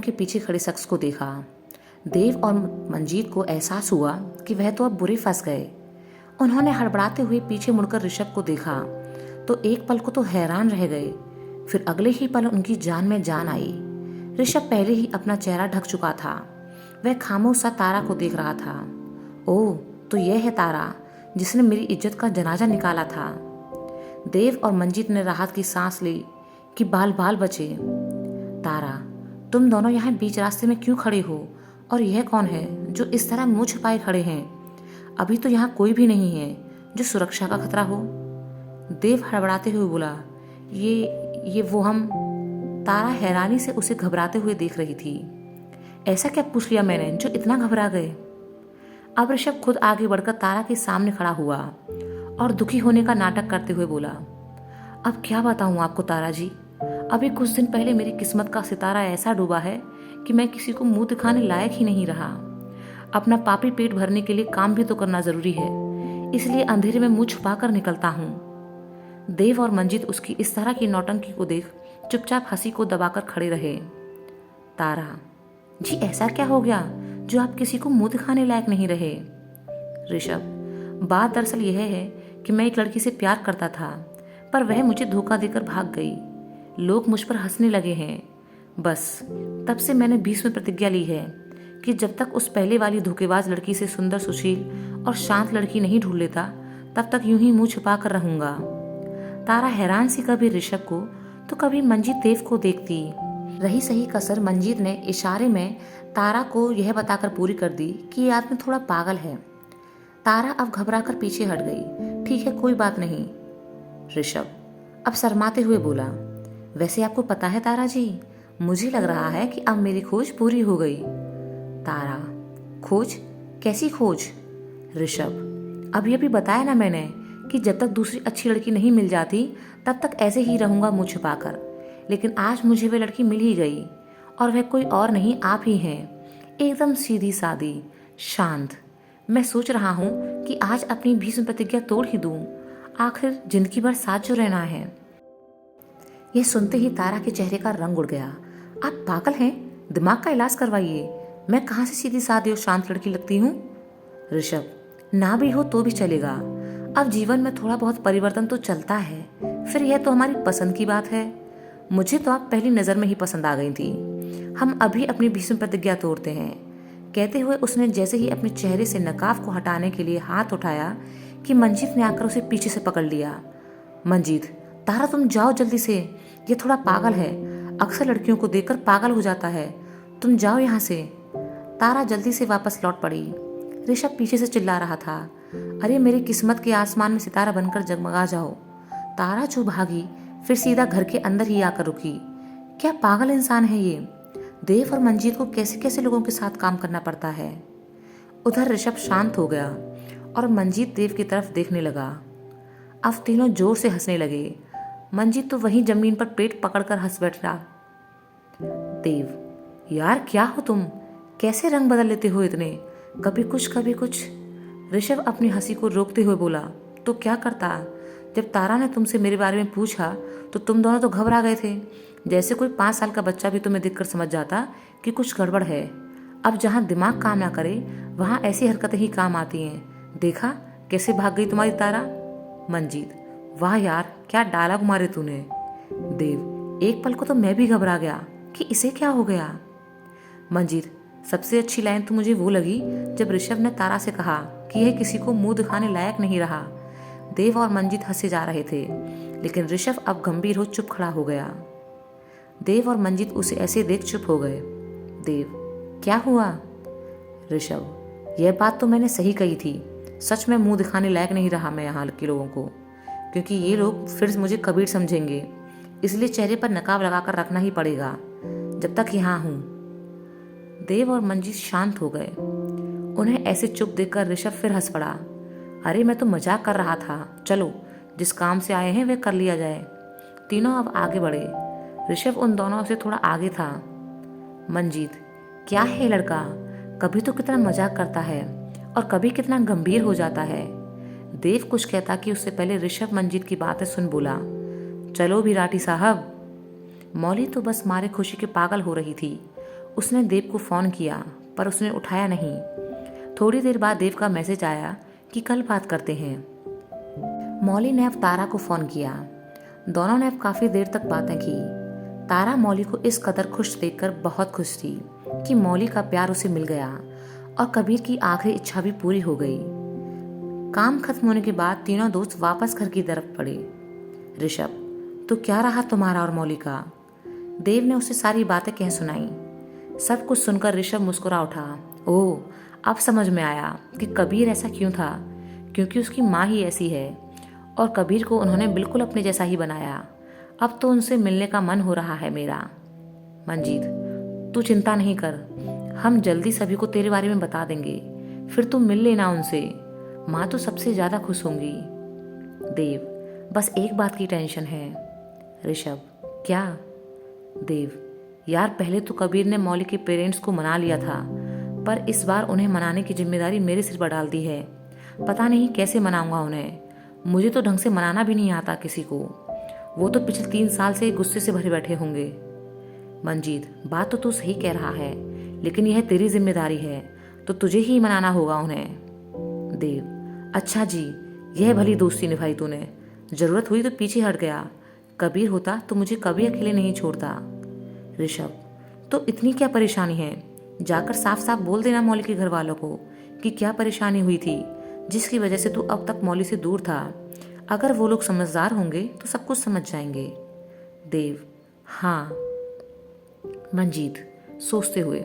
के पीछे खड़े शख्स को देखा। देव और मंजीत को एहसास हुआ कि वह तो अब बुरे फंस गए। उन्होंने हड़बड़ाते हुए पीछे मुड़कर ऋषभ को देखा तो एक पल को तो हैरान रह गए, फिर अगले ही पल उनकी जान में जान आई। ऋषभ पहले ही अपना चेहरा ढक चुका था। वह खामोश सा तारा को देख रहा था। ओह, तो यह है तारा जिसने मेरी इज्जत का जनाजा निकाला था। देव और मंजीत ने राहत की सांस ली कि बाल बाल बचे। तारा, तुम दोनों यहाँ बीच रास्ते में क्यों खड़े हो? और यह कौन है जो इस तरह मुंह छुपाए खड़े हैं? अभी तो यहाँ कोई भी नहीं है जो सुरक्षा का खतरा हो। देव हड़बड़ाते हुए बोला, ये वो हम। तारा हैरानी से उसे घबराते हुए देख रही थी। ऐसा क्या पूछ लिया मैंने जो इतना घबरा गए? अब ऋषभ खुद आगे बढ़कर तारा के सामने खड़ा हुआ और दुखी होने का नाटक करते हुए बोला, अब क्या बताऊं आपको तारा जी, अभी कुछ दिन पहले मेरी किस्मत का सितारा ऐसा डूबा है कि मैं किसी को मुंह दिखाने लायक ही नहीं रहा। अपना पापी पेट भरने के लिए काम भी तो करना जरूरी है, इसलिए अंधेरे में मुंह छुपा कर निकलता हूँ। देव और मंजीत उसकी इस तरह की नौटंकी को देख चुपचाप हंसी को दबाकर खड़े रहे। तारा जी, ऐसा क्या हो गया जो आप किसी को मुंह दिखाने लायक नहीं रहे? ऋषभ, बात दरअसल यह है कि मैं एक लड़की से प्यार करता था, पर वह मुझे धोखा देकर भाग गई। लोग मुझ पर हंसने लगे हैं। बस तब से मैंने बीच में प्रतिज्ञा ली है कि जब तक उस पहले वाली धोखेबाज लड़की से सुंदर, सुशील और शांत लड़की नहीं ढूंढ लेता, तब तक यूं ही मुंह छुपा कर रहूंगा। तारा हैरान सी कभी ऋषभ को तो कभी मंजीत देव को देखती रही। सही कसर मंजीत ने इशारे में तारा को यह बताकर पूरी कर दी कि ये आदमी थोड़ा पागल है। तारा अब घबराकर पीछे हट गई। ठीक है, कोई बात नहीं। ऋषभ अब शर्माते हुए बोला, वैसे आपको पता है तारा जी, मुझे लग रहा है कि अब मेरी खोज पूरी हो गई। तारा, खोज? कैसी खोज? ऋषभ, अभी अभी बताया ना मैंने कि जब तक दूसरी अच्छी लड़की नहीं मिल जाती तब तक ऐसे ही रहूंगा मुंह छुपाकर। लेकिन आज मुझे वह लड़की मिल ही गई, और वह कोई और नहीं, आप ही हैं। एकदम सीधी सादी, शांत। मैं सोच रहा हूँ कि आज अपनी भीष्म प्रतिज्ञा तोड़ ही दूं। आखिर जिंदगी भर साथ जो रहना है। यह सुनते ही तारा के चेहरे का रंग उड़ गया। आप पागल हैं? दिमाग का इलाज करवाइए। मैं कहाँ से सीधी सादी और शांत लड़की लगती हूँ? ऋषभ, ना भी हो तो भी चलेगा। अब जीवन में थोड़ा बहुत परिवर्तन तो चलता है, फिर यह तो हमारी पसंद की बात है। मुझे तो आप पहली नजर में ही पसंद आ गई थी। हम अभी अपनी भीष्म प्रतिज्ञा तोड़ते हैं। कहते हुए उसने जैसे ही अपने चेहरे से नकाब को हटाने के लिए हाथ उठाया कि मंजीत ने आकर उसे पीछे से पकड़ लिया। मंजीत, तारा तुम जाओ जल्दी से, ये थोड़ा पागल है, अक्सर लड़कियों को देखकर पागल हो जाता है। तुम जाओ यहाँ से। तारा जल्दी से वापस लौट पड़ी। ऋषभ पीछे से चिल्ला रहा था, अरे मेरी किस्मत के आसमान में सितारा बनकर जगमगा जाओ। तारा जो भागी फिर सीधा घर के अंदर ही आकर रुकी। क्या पागल इंसान है ये? देव और मंजीत को कैसे कैसे लोगों के साथ काम करना पड़ता है। उधर ऋषभ शांत हो गया और मंजीत देव की तरफ देखने लगा। अब तीनों जोर से हंसने लगे। मंजीत तो वहीं जमीन पर पेट पकड़कर हंस बैठा। देव, यार क्या हो तुम? कैसे रंग बदल लेते हो इतने, कभी कुछ कभी कुछ? ऋषभ अपनी हंसी को रोकते हुए बोला, तो क्या करता? जब तारा ने तुमसे मेरे बारे में पूछा तो तुम दोनों तो घबरा गए थे, जैसे कोई 5 साल का बच्चा भी तुम्हें देखकर समझ जाता कि कुछ गड़बड़ है। अब जहाँ दिमाग काम ना करे वहाँ ऐसी हरकतें ही काम आती हैं। देखा कैसे भाग गई तुम्हारी तारा। मंजीत, वाह यार, क्या डायलॉग मारे तूने। देव, एक पल को तो मैं भी घबरा गया कि इसे क्या हो गया। मंजीत, सबसे अच्छी लाइन तो मुझे वो लगी जब ऋषभ ने तारा से कहा कि यह किसी को मुंह दिखाने लायक नहीं रहा। देव और मंजीत हंसे जा रहे थे, लेकिन ऋषभ अब गंभीर हो चुप खड़ा हो गया। देव और मंजीत उसे ऐसे देख चुप हो गए। देव, क्या हुआ? ऋषभ, यह बात तो मैंने सही कही थी। सच में मुंह दिखाने लायक नहीं रहा मैं यहाँ के लोगों को, क्योंकि ये लोग फिर मुझे कबीर समझेंगे, इसलिए चेहरे पर नकाब लगाकर रखना ही पड़ेगा जब तक यहाँ हूँ। देव और मंजीत शांत हो गए। उन्हें ऐसे चुप देखकर ऋषभ फिर हंस पड़ा। अरे मैं तो मजाक कर रहा था, चलो जिस काम से आए हैं वह कर लिया जाए। तीनों अब आगे बढ़े। ऋषभ उन दोनों से थोड़ा आगे था। मंजीत, क्या है लड़का, कभी तो कितना मजाक करता है और कभी कितना गंभीर हो जाता है। देव कुछ कहता कि उससे पहले ऋषभ मंजीत की बातें सुन बोला, चलो भी राठी साहब। मौली तो बस मारे खुशी के पागल हो रही थी। उसने देव को फ़ोन किया पर उसने उठाया नहीं। थोड़ी देर बाद देव का मैसेज आया कि कल बात करते हैं। मौली ने अब तारा को फ़ोन किया। दोनों ने अब काफ़ी देर तक बातें की। तारा मौली को इस कदर खुश देखकर बहुत खुश थी कि मौली का प्यार उसे मिल गया और कबीर की आखिरी इच्छा भी पूरी हो गई। काम खत्म होने के बाद तीनों दोस्त वापस घर की तरफ बढ़े। ऋषभ, तो क्या रहा तुम्हारा और मौली का? देव ने उसे सारी बातें कह सुनाई। सब कुछ सुनकर ऋषभ मुस्कुरा उठा। ओह, अब समझ में आया कि कबीर ऐसा क्यों था, क्योंकि उसकी माँ ही ऐसी है और कबीर को उन्होंने बिल्कुल अपने जैसा ही बनाया। अब तो उनसे मिलने का मन हो रहा है मेरा। मंजीत, तू चिंता नहीं कर, हम जल्दी सभी को तेरे बारे में बता देंगे, फिर तू मिल लेना उनसे। माँ तो सबसे ज़्यादा खुश होंगी। देव, बस एक बात की टेंशन है। ऋषभ, क्या? देव, यार पहले तो कबीर ने मौली के पेरेंट्स को मना लिया था, पर इस बार उन्हें मनाने की जिम्मेदारी मेरे सिर पर डाल दी है। पता नहीं कैसे मनाऊंगा उन्हें। मुझे तो ढंग से मनाना भी नहीं आता किसी को। वो तो पिछले 3 साल से गुस्से से भरे बैठे होंगे। मंजीत, बात तो तू सही कह रहा है, लेकिन यह तेरी जिम्मेदारी है, तो तुझे ही मनाना होगा उन्हें। देव, अच्छा जी, यह भली दोस्ती निभाई तूने। जरूरत हुई तो पीछे हट गया। कबीर होता तो मुझे कभी अकेले नहीं छोड़ता। ऋषभ, तो इतनी क्या परेशानी है? जाकर साफ साफ बोल देना मौली के घर वालों को कि क्या परेशानी हुई थी जिसकी वजह से तू अब तक मौली से दूर था। अगर वो लोग समझदार होंगे तो सब कुछ समझ जाएंगे। देव, हाँ। मंजीत सोचते हुए,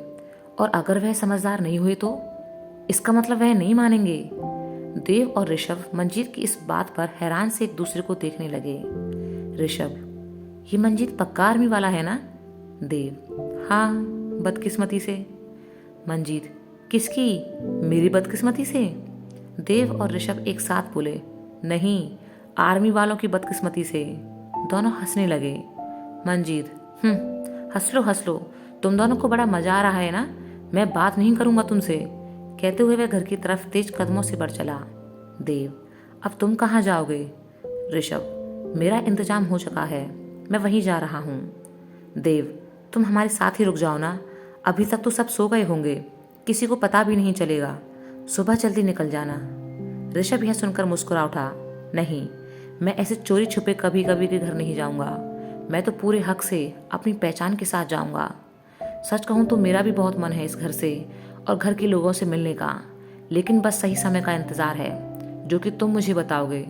और अगर वह समझदार नहीं हुए तो? इसका मतलब वह नहीं मानेंगे। देव और ऋषभ मंजीत की इस बात पर हैरान से एक दूसरे को देखने लगे। ऋषभ, ये मंजीत पक्का आर्मी वाला है ना? देव, हाँ, बदकिस्मती से। मंजीत, किसकी? मेरी बदकिस्मती से? देव और ऋषभ एक साथ बोले, नहीं, आर्मी वालों की बदकिस्मती से। दोनों हंसने लगे। मंजीत, हंस लो, तुम दोनों को बड़ा मजा आ रहा है ना? मैं बात नहीं करूंगा तुमसे, कहते हुए वह घर की तरफ तेज कदमों से बढ़ चला। देव, अब तुम कहाँ जाओगे? ऋषभ, मेरा इंतजाम हो चुका है, मैं वहीं जा रहा हूँ। देव, तुम हमारे साथ ही रुक जाओ ना, अभी तक तो सब सो गए होंगे, किसी को पता भी नहीं चलेगा। सुबह जल्दी निकल जाना। ऋषभ यह सुनकर मुस्कुरा उठा। नहीं, मैं ऐसे चोरी छुपे कभी कभी के घर नहीं जाऊंगा। मैं तो पूरे हक से अपनी पहचान के साथ जाऊंगा। सच कहूँ तो मेरा भी बहुत मन है इस घर से और घर के लोगों से मिलने का, लेकिन बस सही समय का इंतज़ार है जो कि तुम मुझे बताओगे।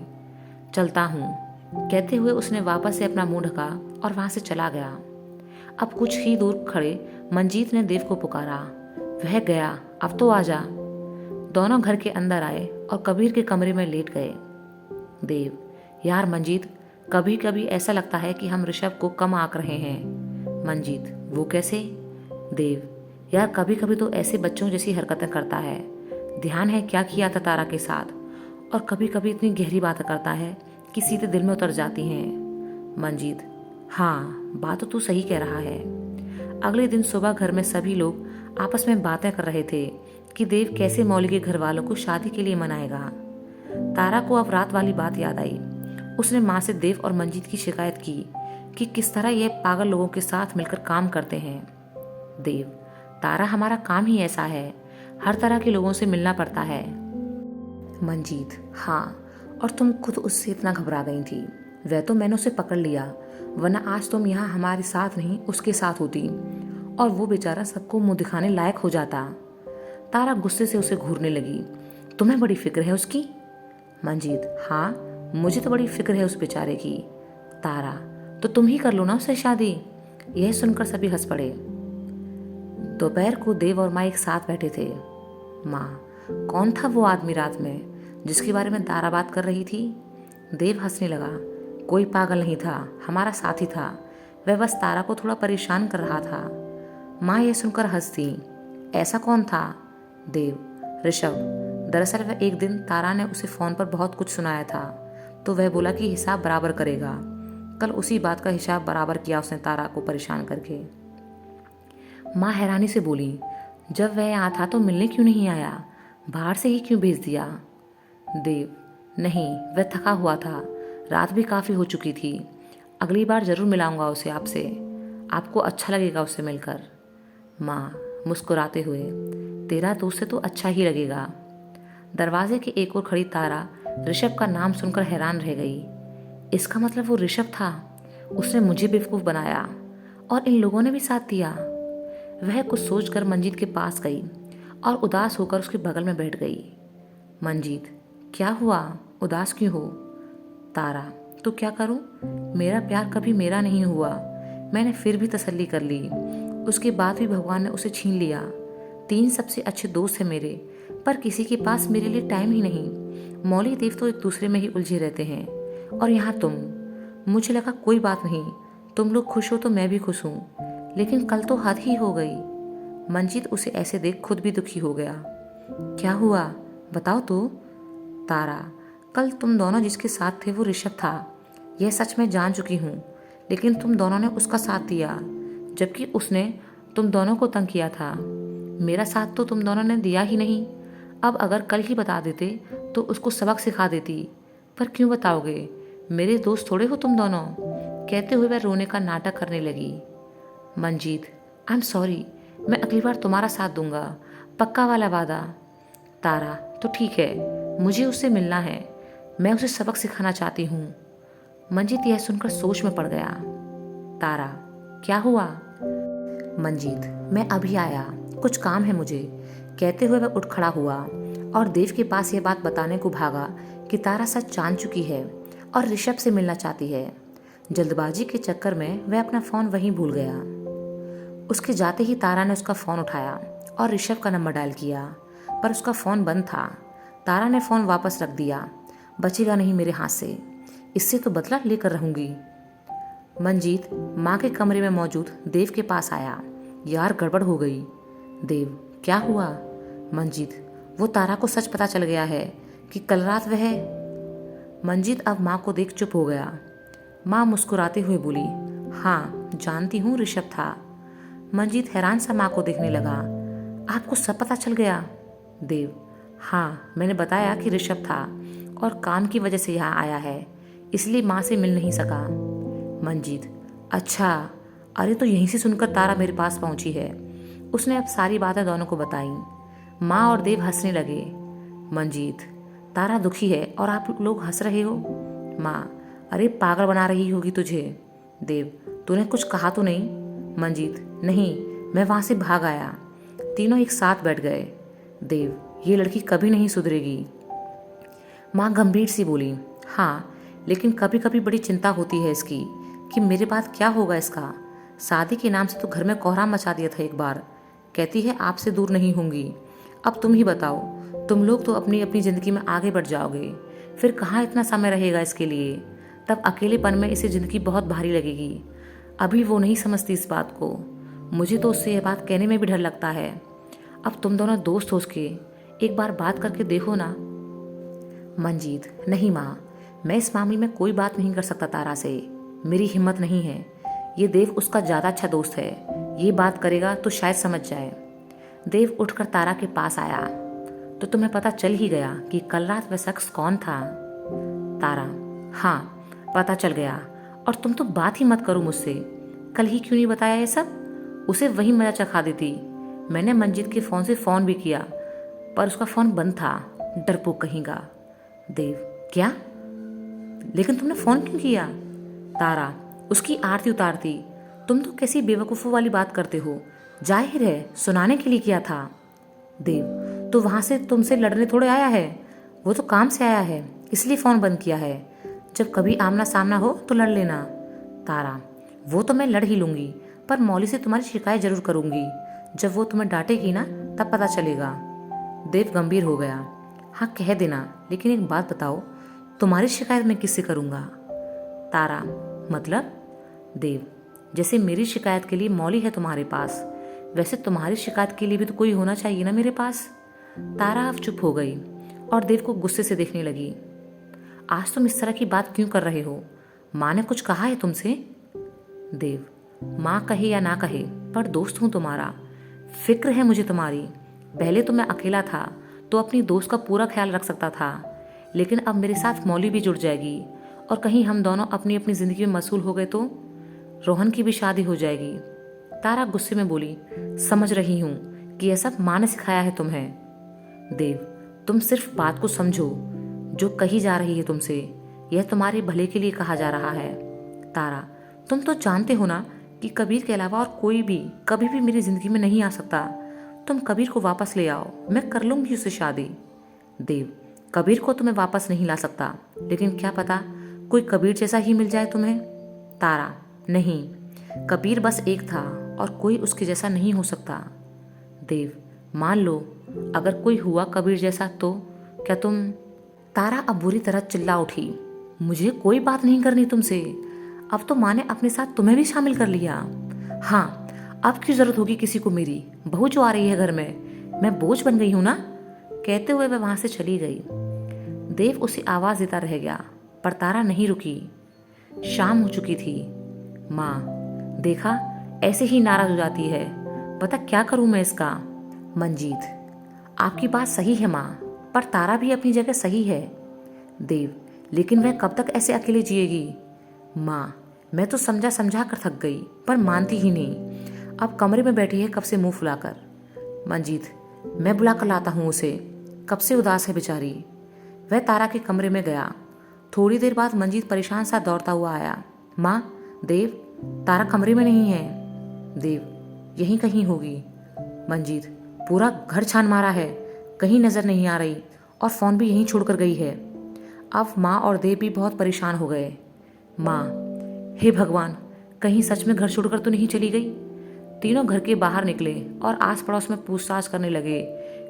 चलता हूँ, कहते हुए उसने वापस से अपना मुंह ढका और वहाँ से चला गया। अब कुछ ही दूर खड़े मंजीत ने देव को पुकारा। वह गया, अब तो आ जा। दोनों घर के अंदर आए और कबीर के कमरे में लेट गए। देव, यार मंजीत, कभी कभी ऐसा लगता है कि हम ऋषभ को कम आंक रहे हैं। मंजीत, वो कैसे? देव, यार कभी कभी तो ऐसे बच्चों जैसी हरकतें करता है। ध्यान है क्या किया था तारा के साथ? और कभी कभी इतनी गहरी बातें करता है कि सीधे दिल में उतर जाती हैं। मंजीत, हाँ, बात तो तू सही कह रहा है। अगले दिन सुबह घर में सभी लोग आपस में बातें कर रहे थे कि देव कैसे मौली के घर वालों को शादी के लिए मनाएगा। तारा को अब रात वाली बात याद आई। उसने माँ से देव और मंजीत की शिकायत की कि किस तरह ये पागल लोगों के साथ मिलकर काम करते हैं। देव, तारा, हमारा काम ही ऐसा है, हर तरह के लोगों से मिलना पड़ता है। मंजीत, हाँ, और तुम खुद उससे इतना घबरा गई थी। वह तो मैंने उसे पकड़ लिया, वरना आज तुम यहाँ हमारे साथ नहीं उसके साथ होती और वो बेचारा सबको मुंह दिखाने लायक हो जाता। तारा गुस्से से उसे घूरने लगी। तुम्हें बड़ी फिक्र है उसकी? मंजीत, हाँ, मुझे तो बड़ी फिक्र है उस बेचारे की। तारा, तो तुम ही कर लो ना उससे शादी। यह सुनकर सभी हंस पड़े। दोपहर को देव और माँ एक साथ बैठे थे। माँ, कौन था वो आदमी रात में जिसके बारे में तारा बात कर रही थी? देव हंसने लगा। कोई पागल नहीं था, हमारा साथी था। वह बस तारा को थोड़ा परेशान कर रहा था। माँ यह सुनकर हंसती। ऐसा कौन था? देव, ऋषभ। दरअसल वह एक दिन तारा ने उसे फ़ोन पर बहुत कुछ सुनाया था, तो वह बोला कि हिसाब बराबर करेगा। कल उसी बात का हिसाब बराबर किया उसने तारा को परेशान करके। माँ हैरानी से बोली, जब वह यहाँ था तो मिलने क्यों नहीं आया? बाहर से ही क्यों भेज दिया? देव, नहीं, वह थका हुआ था, रात भी काफ़ी हो चुकी थी। अगली बार ज़रूर मिलाऊंगा उसे आपसे, आपको अच्छा लगेगा उससे मिलकर। माँ मुस्कुराते हुए, तेरा दोस्त से तो अच्छा ही लगेगा। दरवाजे की एक ओर खड़ी तारा ऋषभ का नाम सुनकर हैरान रह गई। इसका मतलब वो ऋषभ था, उसने मुझे बेवकूफ़ बनाया और इन लोगों ने भी साथ दिया। वह कुछ सोचकर मंजीत के पास गई और उदास होकर उसके बगल में बैठ गई। मंजीत, क्या हुआ, उदास क्यों हो? तारा, तो क्या करूं, मेरा प्यार कभी मेरा नहीं हुआ। मैंने फिर भी तसल्ली कर ली, उसके बाद भी भगवान ने उसे छीन लिया। 3 सबसे अच्छे दोस्त हैं मेरे, पर किसी के पास मेरे लिए टाइम ही नहीं। मौली देव तो एक दूसरे में ही उलझे रहते हैं, और यहाँ तुम। मुझे लगा कोई बात नहीं, तुम लोग खुश हो तो मैं भी खुश हूँ, लेकिन कल तो हद ही हो गई। मंजीत उसे ऐसे देख खुद भी दुखी हो गया। क्या हुआ, बताओ तो। तारा, कल तुम दोनों जिसके साथ थे वो ऋषभ था, यह सच मैं जान चुकी हूँ, लेकिन तुम दोनों ने उसका साथ दिया, जबकि उसने तुम दोनों को तंग किया था। मेरा साथ तो तुम दोनों ने दिया ही नहीं। अब अगर कल ही बता देते तो उसको सबक सिखा देती, पर क्यों बताओगे, मेरे दोस्त थोड़े हो तुम दोनों। कहते हुए वह रोने का नाटक करने लगी। मंजीत, आई एम सॉरी, मैं अगली बार तुम्हारा साथ दूंगा, पक्का वाला वादा। तारा, तो ठीक है, मुझे उससे मिलना है, मैं उसे सबक सिखाना चाहती हूँ। मंजीत यह सुनकर सोच में पड़ गया। तारा, क्या हुआ? मंजीत, मैं अभी आया, कुछ काम है मुझे। कहते हुए वह उठ खड़ा हुआ और देव के पास यह बात बताने को भागा कि तारा सच जान चुकी है और ऋषभ से मिलना चाहती है। जल्दबाजी के चक्कर में वह अपना फ़ोन वहीं भूल गया। उसके जाते ही तारा ने उसका फ़ोन उठाया और ऋषभ का नंबर डायल किया, पर उसका फ़ोन बंद था। तारा ने फ़ोन वापस रख दिया। बचेगा नहीं मेरे हाथ से, इससे तो बदला लेकर रहूंगी। मंजीत माँ के कमरे में मौजूद देव के पास आया। यार, गड़बड़ हो गई। देव, क्या हुआ? मंजीत, वो तारा को सच पता चल गया है कि कल रात वह। मंजीत अब माँ को देख चुप हो गया। माँ मुस्कुराते हुए बोली, हाँ जानती हूँ, ऋषभ था। मंजीत हैरान सा माँ को देखने लगा। आपको सब पता चल गया? देव, हाँ, मैंने बताया कि ऋषभ था और काम की वजह से यहाँ आया है, इसलिए माँ से मिल नहीं सका। मंजीत, अच्छा, अरे तो यहीं से सुनकर तारा मेरे पास पहुंची है। उसने अब सारी बातें दोनों को बताई। माँ और देव हंसने लगे। मंजीत, तारा दुखी है और आप लोग हंस रहे हो? माँ, अरे पागल बना रही होगी तुझे। देव, तूने कुछ कहा तो नहीं? मंजीत, नहीं, मैं वहाँ से भाग आया। तीनों एक साथ बैठ गए। देव, ये लड़की कभी नहीं सुधरेगी। माँ गंभीर सी बोली, हाँ, लेकिन कभी कभी बड़ी चिंता होती है इसकी कि मेरे बाद क्या होगा इसका। शादी के नाम से तो घर में कोहराम मचा दिया था एक बार। कहती है आपसे दूर नहीं होंगी। अब तुम ही बताओ, तुम लोग तो अपनी अपनी ज़िंदगी में आगे बढ़ जाओगे, फिर कहाँ इतना समय रहेगा इसके लिए। तब अकेलेपन में इसे ज़िंदगी बहुत भारी लगेगी। अभी वो नहीं समझती इस बात को। मुझे तो उससे यह बात कहने में भी डर लगता है। अब तुम दोनों दोस्त हो उसके, एक बार बात करके देखो ना। मंजीत, नहीं माँ, मैं इस मामले में कोई बात नहीं कर सकता तारा से, मेरी हिम्मत नहीं है। ये देव उसका ज़्यादा अच्छा दोस्त है, ये बात करेगा तो शायद समझ जाए। देव उठकर तारा के पास आया। तो तुम्हें पता चल ही गया कि कल रात वह शख्स कौन था? तारा, हाँ, पता चल गया। और तुम तो बात ही मत करो मुझसे, कल ही क्यों नहीं बताया ये सब? उसे वही मजा चखा देती। मैंने मंजीत के फ़ोन से फ़ोन भी किया, पर उसका फ़ोन बंद था, डरपोक कहेगा। देव, क्या? लेकिन तुमने फ़ोन क्यों किया? तारा, उसकी आरती उतारती। तुम तो कैसी बेवकूफ़ों वाली बात करते हो, जाहिर है सुनाने के लिए किया था। देव, तो वहाँ से तुमसे लड़ने थोड़े आया है, वो तो काम से आया है, इसलिए फ़ोन बंद किया है। जब कभी आमना सामना हो तो लड़ लेना। तारा, वो तो मैं लड़ ही लूँगी, पर मौली से तुम्हारी शिकायत जरूर करूँगी। जब वो तुम्हें डांटेगी ना तब पता चलेगा। देव गंभीर हो गया। हाँ कह देना, लेकिन एक बात बताओ, तुम्हारी शिकायत मैं किससे करूँगा? तारा, मतलब? देव, जैसे मेरी शिकायत के लिए मौली है तुम्हारे पास, वैसे तुम्हारी शिकायत के लिए भी तो कोई होना चाहिए ना मेरे पास। तारा अब चुप हो गई और देव को गुस्से से देखने लगी। आज तुम इस तरह की बात क्यों कर रहे हो? माँ ने कुछ कहा है तुमसे? देव, माँ कहे या ना कहे, पर दोस्त हूँ तुम्हारा, फिक्र है मुझे तुम्हारी। पहले तो मैं अकेला था तो अपनी दोस्त का पूरा ख्याल रख सकता था, लेकिन अब मेरे साथ मौली भी जुड़ जाएगी और कहीं हम दोनों अपनी अपनी ज़िंदगी में मशगूल हो गए तो रोहन की भी शादी हो जाएगी। तारा गुस्से में बोली, समझ रही हूँ कि यह सब माँ ने सिखाया है तुम्हें। देव, तुम सिर्फ बात को समझो। जो कही जा रही है तुमसे, यह तुम्हारे भले के लिए कहा जा रहा है। तारा, तुम तो जानते हो ना कि कबीर के अलावा और कोई भी कभी भी मेरी जिंदगी में नहीं आ सकता। तुम कबीर को वापस ले आओ, मैं कर लूंगी उससे शादी। देव, कबीर को तुम्हें वापस नहीं ला सकता, लेकिन क्या पता कोई कबीर जैसा ही मिल जाए तुम्हें। तारा, नहीं, कबीर बस एक था और कोई उसके जैसा नहीं हो सकता। देव, मान लो अगर कोई हुआ कबीर जैसा तो क्या तुम। तारा अब बुरी तरह चिल्ला उठी, मुझे कोई बात नहीं करनी तुमसे। अब तो माँ ने अपने साथ तुम्हें भी शामिल कर लिया। हाँ, अब की जरूरत होगी किसी को मेरी। बहू जो आ रही है घर में, मैं बोझ बन गई हूं ना। कहते हुए वह वहां से चली गई। देव उसे आवाज देता रह गया, पर तारा नहीं रुकी। शाम हो चुकी थी। माँ, देखा, ऐसे ही नाराज हो जाती है। पता क्या करूं मैं इसका। मंजीत, आपकी बात सही है माँ, पर तारा भी अपनी जगह सही है। देव, लेकिन वह कब तक ऐसे अकेले जिएगी। माँ, मैं तो समझा समझा कर थक गई, पर मानती ही नहीं। अब कमरे में बैठी है कब से मुंह फुलाकर। मंजीत, मैं बुला कर लाता हूँ उसे, कब से उदास है बेचारी। वह तारा के कमरे में गया। थोड़ी देर बाद मंजीत परेशान सा दौड़ता हुआ आया। माँ, देव, तारा कमरे में नहीं है। देव, यहीं कहीं होगी। मंजीत, पूरा घर छान मारा है, कहीं नजर नहीं आ रही, और फोन भी यहीं छोड़कर गई है। अब माँ और देव भी बहुत परेशान हो गए। माँ, हे भगवान, कहीं सच में घर छोड़कर तो नहीं चली गई। तीनों घर के बाहर निकले और आस पड़ोस में पूछताछ करने लगे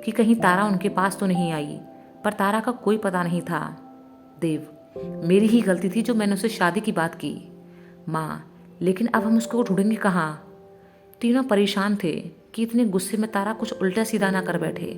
कि कहीं तारा उनके पास तो नहीं आई, पर तारा का कोई पता नहीं था। देव, मेरी ही गलती थी जो मैंने उससे शादी की बात की। माँ, लेकिन अब हम उसको ढूंढेंगे कहाँ। तीनों परेशान थे कि इतने गुस्से में तारा कुछ उल्टा सीधा ना कर बैठे।